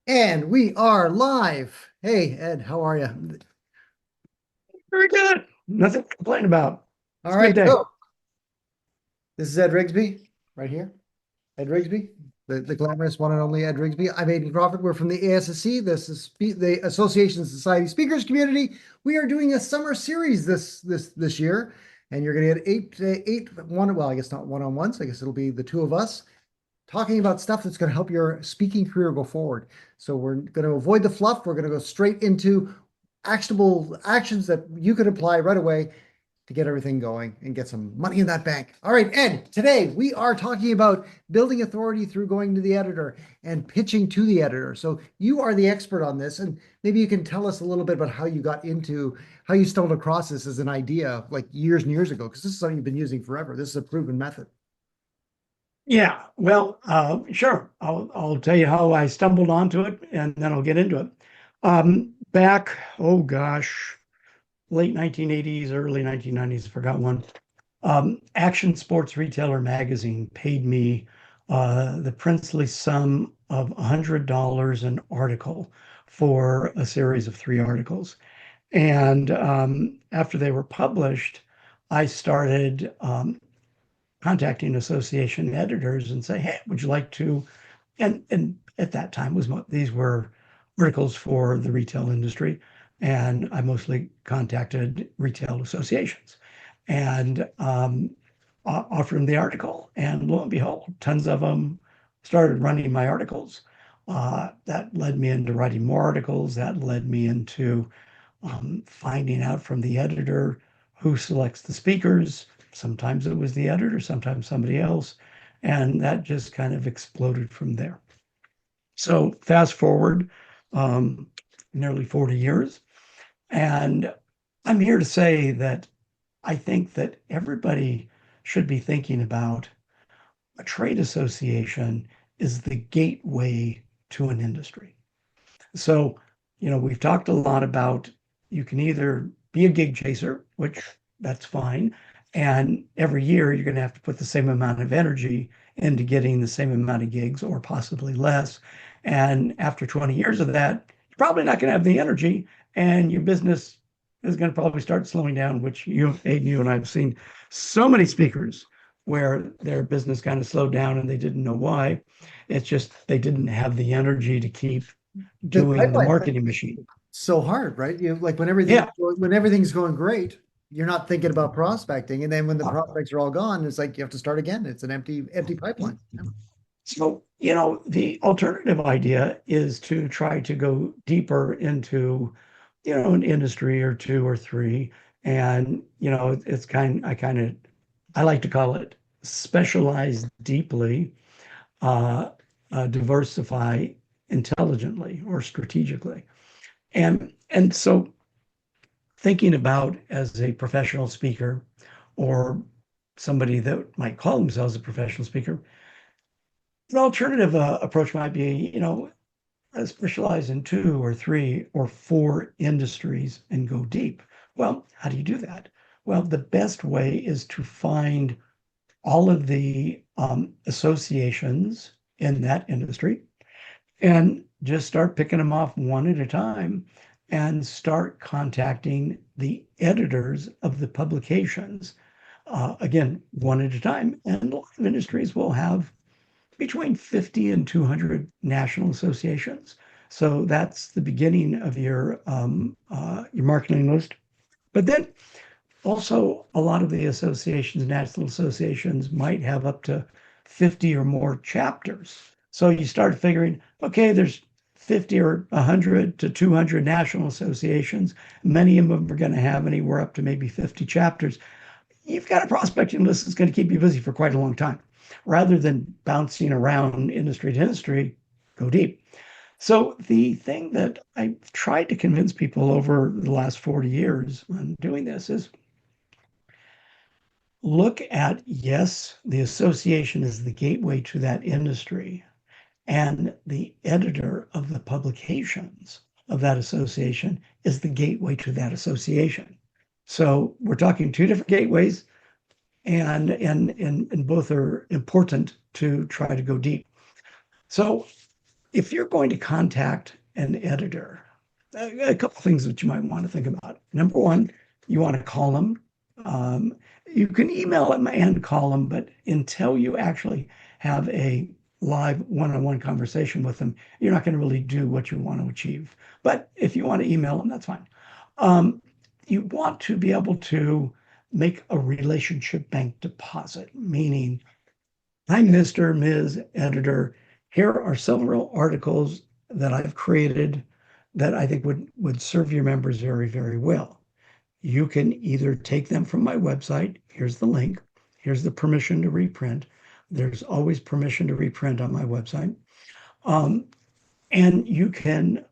And we are live. Hey, Ed, how are you? Very good. Nothing to complain about. All It's a good right, day. so this is Ed Rigsbee right here. Ed Rigsbee, the glamorous one and only Ed Rigsbee. I'm Aiden Crawford. We're from the ASSC. This is the Association Society Speakers Community. We are doing a summer series this year, and you're going to get eight one. Well, I guess not one-on-ones. I guess it'll be the two of us talking about stuff that's going to help your speaking career go forward. So we're going to avoid the fluff. We're going to go straight into actionable actions that you could apply right away to get everything going and get some money in that bank. All right, Ed, today we are talking about building authority through going to the editor and pitching to the editor. So you are the expert on this, and maybe you can tell us a little bit about how you stumbled across this as an idea like years and years ago, because this is something you've been using forever. This is a proven method. Yeah, well, sure. I'll tell you how I stumbled onto it, and then I'll get into it. Back, oh gosh, late 1980s, early 1990s, forgot one. Action Sports Retailer magazine paid me the princely sum of $100 an article for a series of 3 articles. And after they were published, I started contacting association editors and say, hey, would you like to? And at that time these were articles for the retail industry, and I mostly contacted retail associations and offered them the article. And lo and behold, tons of them started running my articles. That led me into writing more articles. That led me into finding out from the editor who selects the speakers. Sometimes it was the editor, sometimes somebody else. And that just kind of exploded from there. So fast forward um, nearly 40 years. And I'm here to say that I think that everybody should be thinking about a trade association is the gateway to an industry. So, we've talked a lot about you can either be a gig chaser, which that's fine. And every year you're going to have to put the same amount of energy into getting the same amount of gigs or possibly less. And after 20 years of that, you're probably not going to have the energy and your business is going to probably start slowing down, which Aiden, you and I have seen so many speakers where their business kind of slowed down and they didn't know why. It's just they didn't have the energy to keep The doing the pipeline marketing machine. so hard, right? You like Yeah. when everything's going great, you're not thinking about prospecting, and then when the prospects are all gone, it's like you have to start again. It's an empty pipeline. So, the alternative idea is to try to go deeper into, an industry or two or three. And, I like to call it specialize deeply, uh, diversify intelligently or strategically. And so thinking about as a professional speaker or somebody that might call themselves a professional speaker, an alternative approach might be, specialize in 2 or 3 or 4 industries and go deep. Well, how do you do that? Well, the best way is to find all of the associations in that industry and just start picking them off one at a time and start contacting the editors of the publications. Again, one at a time. And a lot of industries will have between 50 and 200 national associations. So that's the beginning of your marketing list. But then also a lot of the associations, national associations, might have up to 50 or more chapters. So you start figuring, okay, there's 50 or 100 to 200 national associations. Many of them are going to have anywhere up to maybe 50 chapters. You've got a prospecting list that's going to keep you busy for quite a long time. Rather than bouncing around industry to industry, go deep. So the thing that I've tried to convince people over the last 40 years on doing this is look at, yes, the association is the gateway to that industry, and the editor of the publications of that association is the gateway to that association. So we're talking 2 different gateways, and both are important to try to go deep. So if you're going to contact an editor, a couple things that you might want to think about. Number one, you want to call them. Um, you can email them and call them, but until you actually have a live one-on-one conversation with them, you're not going to really do what you want to achieve. But if you want to email them, that's fine. Um, you want to be able to make a relationship bank deposit, meaning I'm Mr. Ms. Editor. Here are several articles that I've created that I think would serve your members very, very well. You can either take them from my website. Here's the link. Here's the permission to reprint. There's always permission to reprint on my website. And you can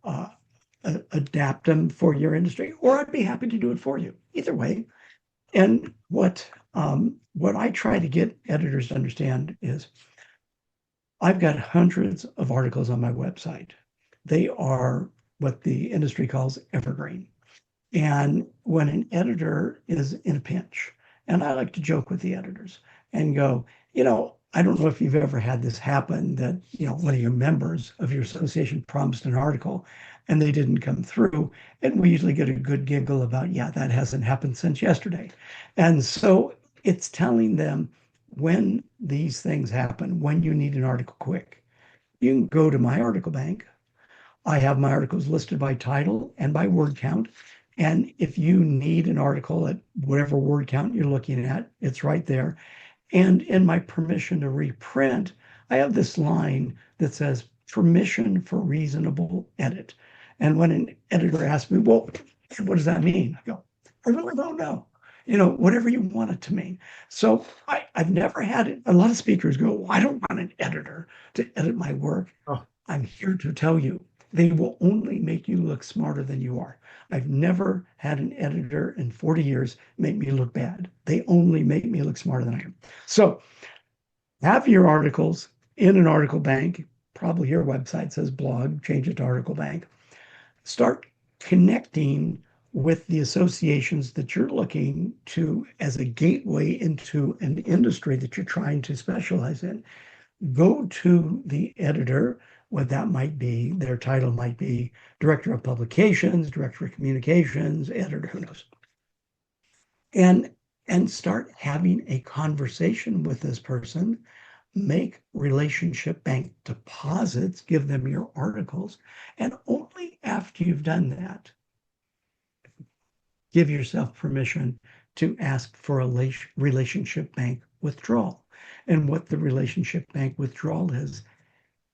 adapt them for your industry, or I'd be happy to do it for you. Either way. And what I try to get editors to understand is I've got hundreds of articles on my website. They are what the industry calls evergreen. And when an editor is in a pinch, and I like to joke with the editors and go, I don't know if you've ever had this happen that, one of your members of your association promised an article and they didn't come through. And we usually get a good giggle about, yeah, that hasn't happened since yesterday. And so it's telling them when these things happen, when you need an article quick, you can go to my article bank. I have my articles listed by title and by word count. And if you need an article at whatever word count you're looking at, it's right there. And in my permission to reprint, I have this line that says permission for reasonable edit. And when an editor asks me, well, what does that mean? I go, I really don't know. Whatever you want it to mean. So I've never had it. A lot of speakers go, well, I don't want an editor to edit my work. Oh. I'm here to tell you, they will only make you look smarter than you are. I've never had an editor in 40 years make me look bad. They only make me look smarter than I am. So have your articles in an article bank. Probably your website says blog, change it to article bank. Start connecting with the associations that you're looking to as a gateway into an industry that you're trying to specialize in. Go to the editor, what that might be. Their title might be Director of Publications, Director of Communications, Editor, who knows. And start having a conversation with this person. Make relationship bank deposits, give them your articles, and only after you've done that, give yourself permission to ask for a relationship bank withdrawal. And what the relationship bank withdrawal is,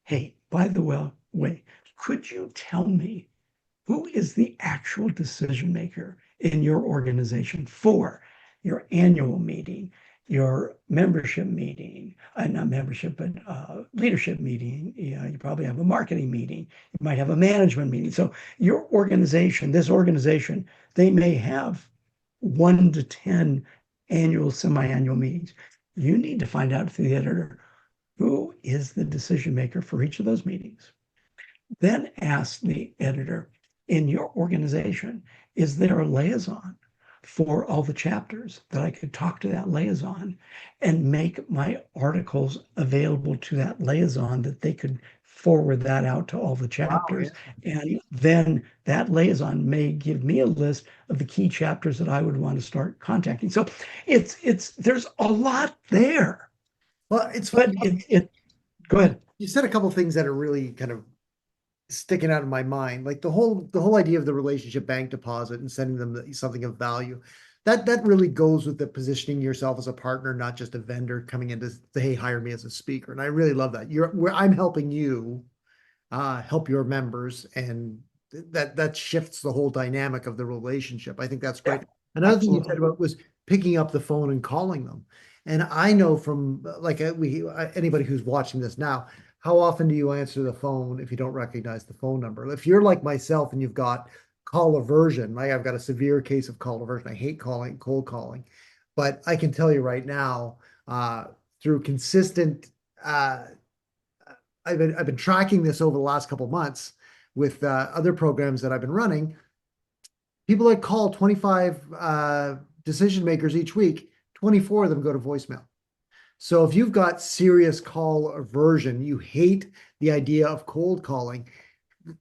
hey, by the way, could you tell me who is the actual decision maker in your organization for your annual meeting, your membership meeting, not membership, but leadership meeting? You probably have a marketing meeting. You might have a management meeting. So your organization, this organization, they may have 1 to 10 annual, semi-annual meetings. You need to find out through the editor who is the decision maker for each of those meetings. Then ask the editor, in your organization, is there a liaison for all the chapters that I could talk to that liaison and make my articles available to that liaison that they could forward that out to all the chapters. Wow, yeah. And then that liaison may give me a list of the key chapters that I would want to start contacting. So there's a lot there. Well, it's But go ahead. You said a couple of things that are really kind of sticking out in my mind, like the whole idea of the relationship bank deposit and sending them something of value. That really goes with the positioning yourself as a partner, not just a vendor coming in to say, hey, hire me as a speaker. And I really love that. I'm helping you help your members, and that shifts the whole dynamic of the relationship. I think that's great. Yeah, Another thing you absolutely. said about was picking up the phone and calling them. And I know from anybody who's watching this now, how often do you answer the phone if you don't recognize the phone number? If you're like myself and you've got call aversion, like I've got a severe case of call aversion. I hate cold calling, but I can tell you right now, through consistent, I've been tracking this over the last couple of months with other programs that I've been running. People that call 25 decision makers each week, 24 of them go to voicemail. So if you've got serious call aversion, you hate the idea of cold calling,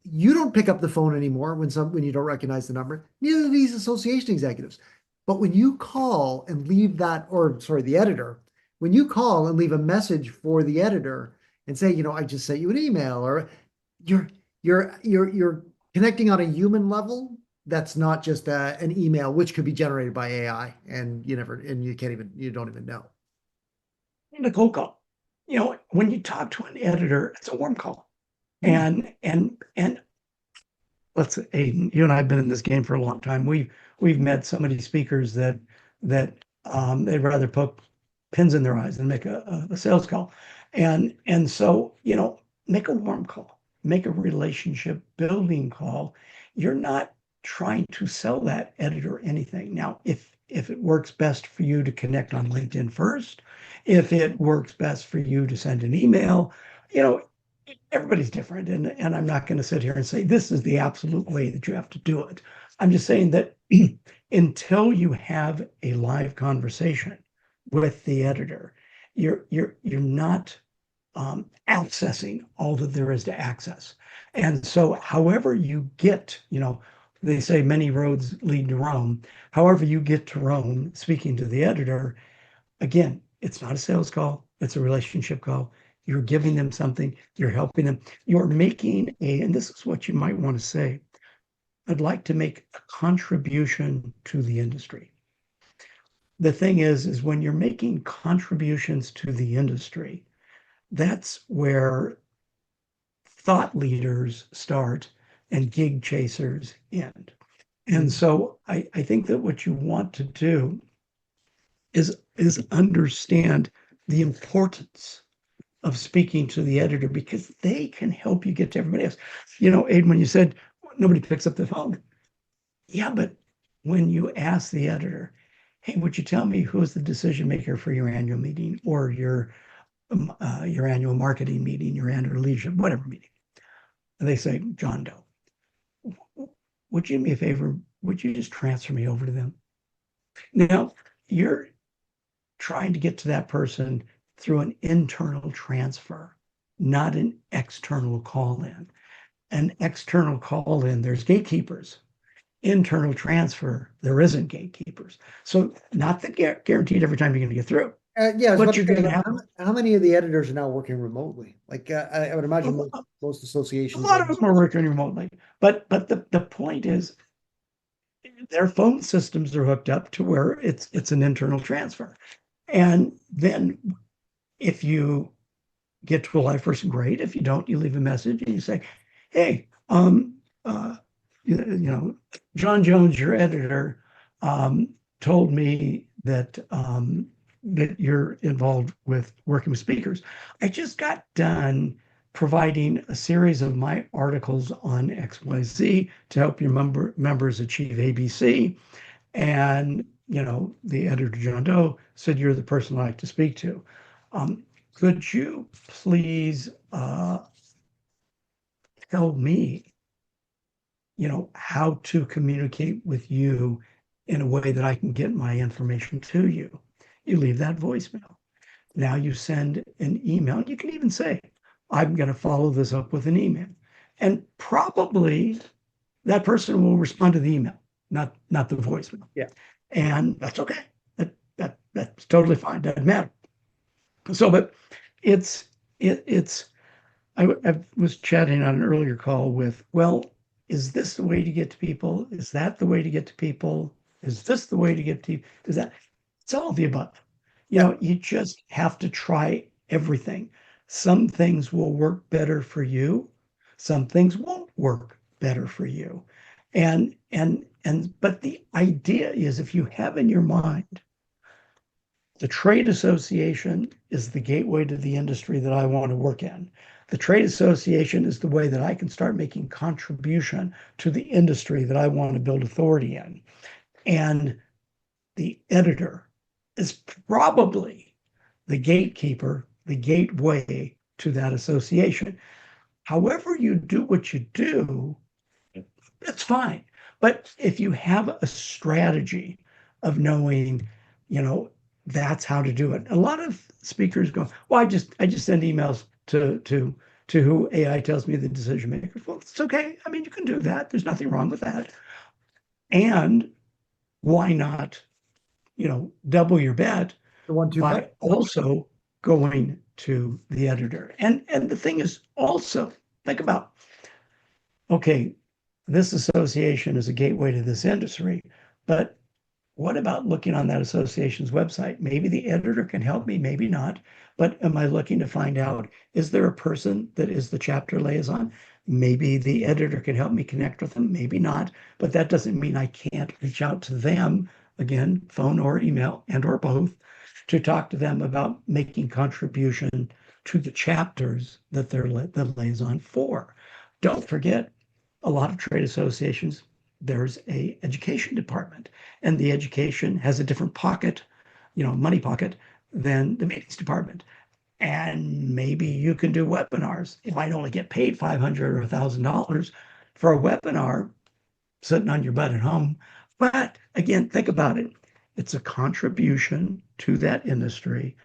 you don't pick up the phone anymore when you don't recognize the number. Neither do these association executives. But when you call and leave that, or sorry, the editor, when you call and leave a message for the editor and say, I just sent you an email, or you're you're connecting on a human level. That's not just an email, which could be generated by AI, and you don't even know. And a cold call. When you talk to an editor, it's a warm call. And let's say, Aiden, you and I have been in this game for a long time. We've met so many speakers that they'd rather put pins in their eyes than make a sales call. And so, make a warm call, make a relationship building call. You're not trying to sell that editor anything. Now, if it works best for you to connect on LinkedIn first, if it works best for you to send an email, everybody's different. And I'm not going to sit here and say this is the absolute way that you have to do it. I'm just saying that until you have a live conversation with the editor, you're not accessing all that there is to access. And so however you get, they say many roads lead to Rome. However you get to Rome, speaking to the editor, again, it's not a sales call, it's a relationship call. You're giving them something, you're helping them, you're making and this is what you might want to say, I'd like to make a contribution to the industry. The thing is when you're making contributions to the industry, that's where thought leaders start and gig chasers end. And so I think that what you want to do is understand the importance of speaking to the editor because they can help you get to everybody else. Aiden, when you said nobody picks up the phone, yeah, but when you ask the editor, hey, would you tell me who's the decision maker for your annual meeting or your annual marketing meeting, your annual leadership, whatever meeting? And they say, John Doe. Would you do me a favor? Would you just transfer me over to them? Now, you're trying to get to that person through an internal transfer, not an external call-in. An external call-in, there's gatekeepers. Internal transfer, there isn't gatekeepers. So not that guaranteed every time you're going to get through. Yeah, but you're going to have how many of the editors are now working remotely? Like I would imagine most a associations. lot of them are working remotely. But the point is their phone systems are hooked up to where it's an internal transfer. And then if you get to a live person, great. If you don't, you leave a message and you say, hey, John Jones, your editor, told me that that you're involved with working with speakers. I just got done providing a series of my articles on XYZ to help your members achieve ABC. And, the editor, John Doe, said, you're the person I like to speak to. Could you please tell me, how to communicate with you in a way that I can get my information to you? You leave that voicemail. Now you send an email. You can even say, I'm going to follow this up with an email. And probably that person will respond to the email, not the voicemail. Yeah. And that's okay. That's totally fine. Doesn't matter. So, but I was chatting on an earlier call with, well, is this the way to get to people? Is that the way to get to people? Is this the way to get to, is that, it's all of the above. You just have to try everything. Some things will work better for you. Some things won't work better for you. But the idea is if you have in your mind, the trade association is the gateway to the industry that I want to work in. The trade association is the way that I can start making contribution to the industry that I want to build authority in. And the editor is probably the gatekeeper, the gateway to that association. However you do what you do, it's fine. But if you have a strategy of knowing, that's how to do it. A lot of speakers go, well, I just send emails to who AI tells me the decision makers. Well, it's okay. I mean, you can do that. There's nothing wrong with that. And why not, double your bet The 1-2 punch. by also going to the editor? And the thing is also, think about, okay, this association is a gateway to this industry, but what about looking on that association's website? Maybe the editor can help me, maybe not. But am I looking to find out, is there a person that is the chapter liaison? Maybe the editor can help me connect with them, maybe not. But that doesn't mean I can't reach out to them, again, phone or email and or both, to talk to them about making contribution to the chapters that they're the liaison for. Don't forget, a lot of trade associations, there's a education department, and the education has a different pocket, money pocket, than the meetings department. And maybe you can do webinars. You might only get paid $500 or $1,000 for a webinar sitting on your butt at home. But again, think about it. It's a contribution to that industry.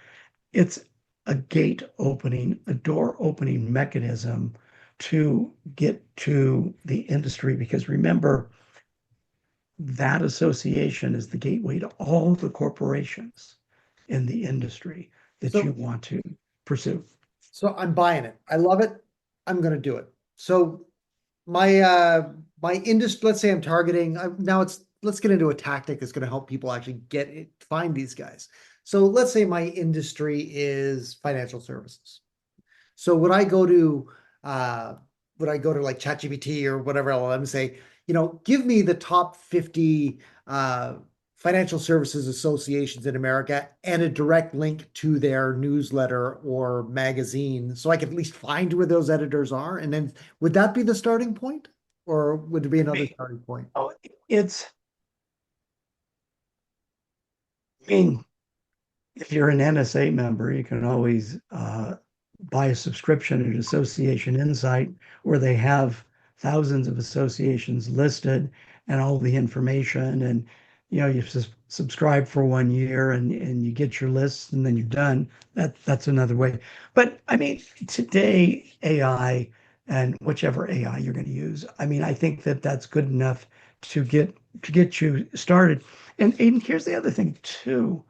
It's a gate opening, a door opening mechanism to get to the industry. Because remember, that association is the gateway to all the corporations in the industry that So- you want to pursue. So I'm buying it. I love it. I'm gonna do it. So my industry, let's say I'm targeting, let's get into a tactic that's gonna help people actually find these guys. So let's say my industry is financial services. So would I go to like ChatGPT or whatever LLM and say, give me the top 50 financial services associations in America and a direct link to their newsletter or magazine so I can at least find where those editors are? And then would that be the starting point? Or would there be another starting point? Oh, I mean, if you're an NSA member, you can always buy a subscription at Association Insight, where they have thousands of associations listed and all the information. And you subscribe for 1 year and you get your lists and then you're done. That's another way. But I mean, today AI and whichever AI you're going to use, I mean, I think that that's good enough to get you started. And Aiden, here's the other thing too.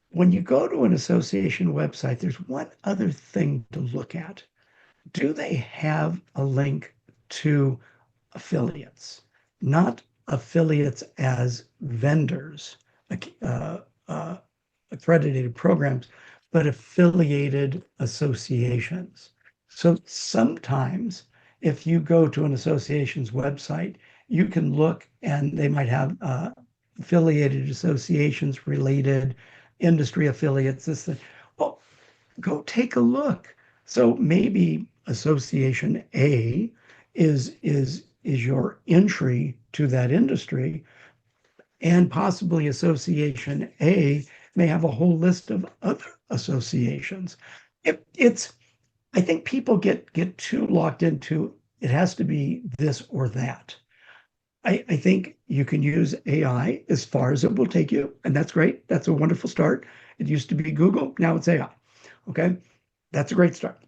When you go to an association website, there's one other thing to look at. Do they have a link to affiliates? Not affiliates as vendors, uh, uh, accredited programs, but affiliated associations. So sometimes if you go to an association's website, you can look and they might have affiliated associations, related industry affiliates. Well, go take a look. So maybe Association A is your entry to that industry, and possibly Association A may have a whole list of other associations. I think people get too locked into it has to be this or that. I think you can use AI as far as it will take you, and that's great. That's a wonderful start. It used to be Google, now it's AI. Okay, that's a great start.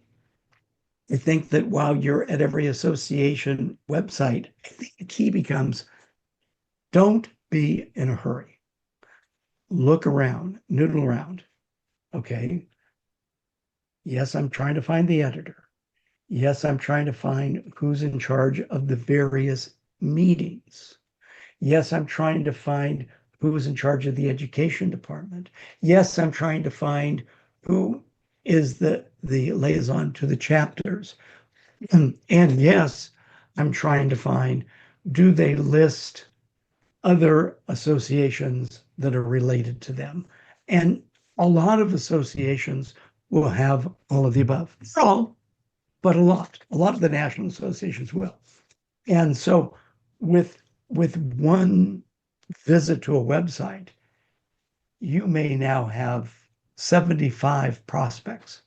I think that while you're at every association website, I think the key becomes don't be in a hurry. Look around, noodle around. Okay. Yes, I'm trying to find the editor. Yes, I'm trying to find who's in charge of the various meetings. Yes, I'm trying to find who's in charge of the education department. Yes, I'm trying to find who is the liaison to the chapters. And yes, I'm trying to find, do they list other associations that are related to them? And a lot of associations will have all of the above. Not all, but a lot. A lot of the national associations will. And so with one visit to a website, you may now have 75 prospects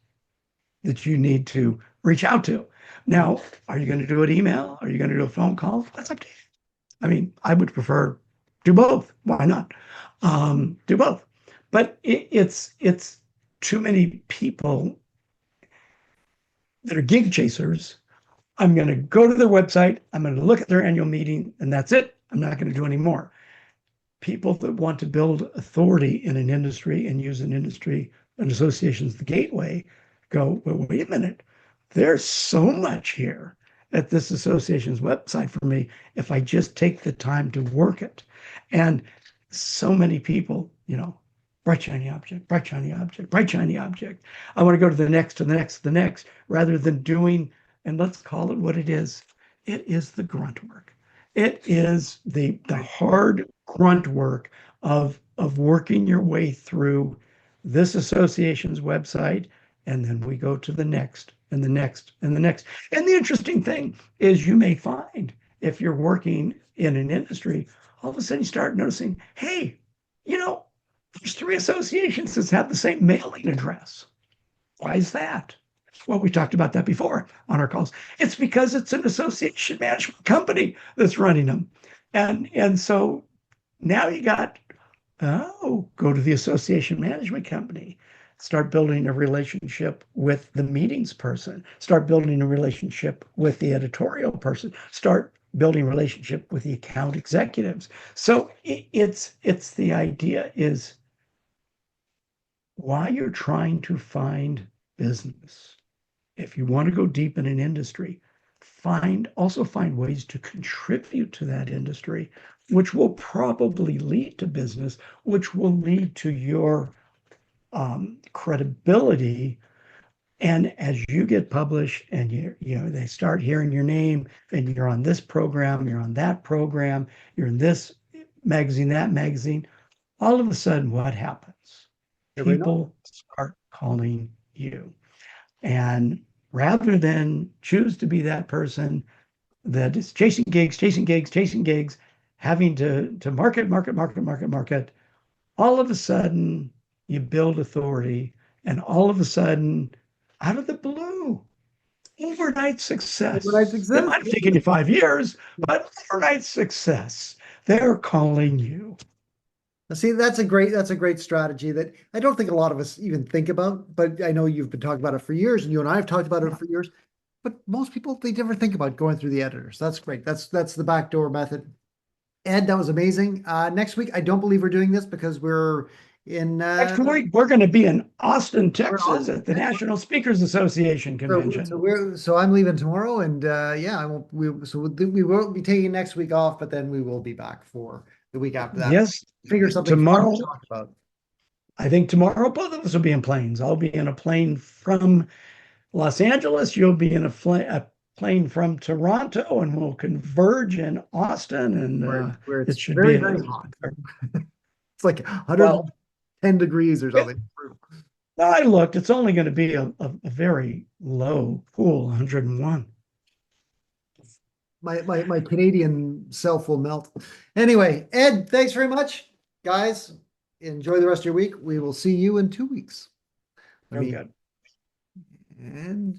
that you need to reach out to. Now, are you going to do an email? Are you going to do a phone call? That's up to you. I mean, I would prefer do both. Why not? Do both. but it's too many people that are gig chasers. I'm going to go to their website. I'm going to look at their annual meeting, and that's it. I'm not going to do any more. People that want to build authority in an industry and use an industry and association as the gateway go, well, wait a minute. There's so much here at this association's website for me if I just take the time to work it. And so many people, bright shiny object, bright shiny object, bright shiny object. I want to go to the next, to the next, to the next, rather than doing, and let's call it what it is. It is the grunt work. It is the hard grunt work of working your way through this association's website, and then we go to the next and the next and the next. And the interesting thing is you may find if you're working in an industry, all of a sudden you start noticing, hey, there's 3 associations that have the same mailing address. Why is that? Well, we talked about that before on our calls. It's because it's an association management company that's running them. And so now you got, go to the association management company, start building a relationship with the meetings person, start building a relationship with the editorial person, start building a relationship with the account executives. So it's the idea is while you're trying to find business, if you want to go deep in an industry, also find ways to contribute to that industry, which will probably lead to business, which will lead to your credibility. And as you get published and they start hearing your name and you're on this program, you're on that program, you're in this magazine, that magazine, all of a sudden what happens? People start calling you. And rather than choose to be that person that is chasing gigs, having to market, all of a sudden you build authority, and all of a sudden, out of the blue, overnight success. It might have taken you 5 years, but overnight success. They're calling you. See, that's a great strategy that I don't think a lot of us even think about, but I know you've been talking about it for years, and you and I have talked about it for years. But most people, they never think about going through the editors. That's great. That's the backdoor method. Ed, that was amazing. Next week, I don't believe we're doing this because we're in Next week, we're going to be in Austin, Texas at the National Speakers Association convention. So I'm leaving tomorrow, and I won't. We won't be taking next week off, but then we will be back for the week after that. Yes, figure something tomorrow. to talk about. I think tomorrow both of us will be in planes. I'll be in a plane from Los Angeles. You'll be in a plane from Toronto, and we'll converge in Austin. And where it's it should very, be very hot. It's like 110 degrees or something. I looked. It's only going to be a very low, cool 101. My Canadian self will melt. Anyway, Ed, thanks very much. Guys, enjoy the rest of your week. We will see you in 2 weeks. Very good. And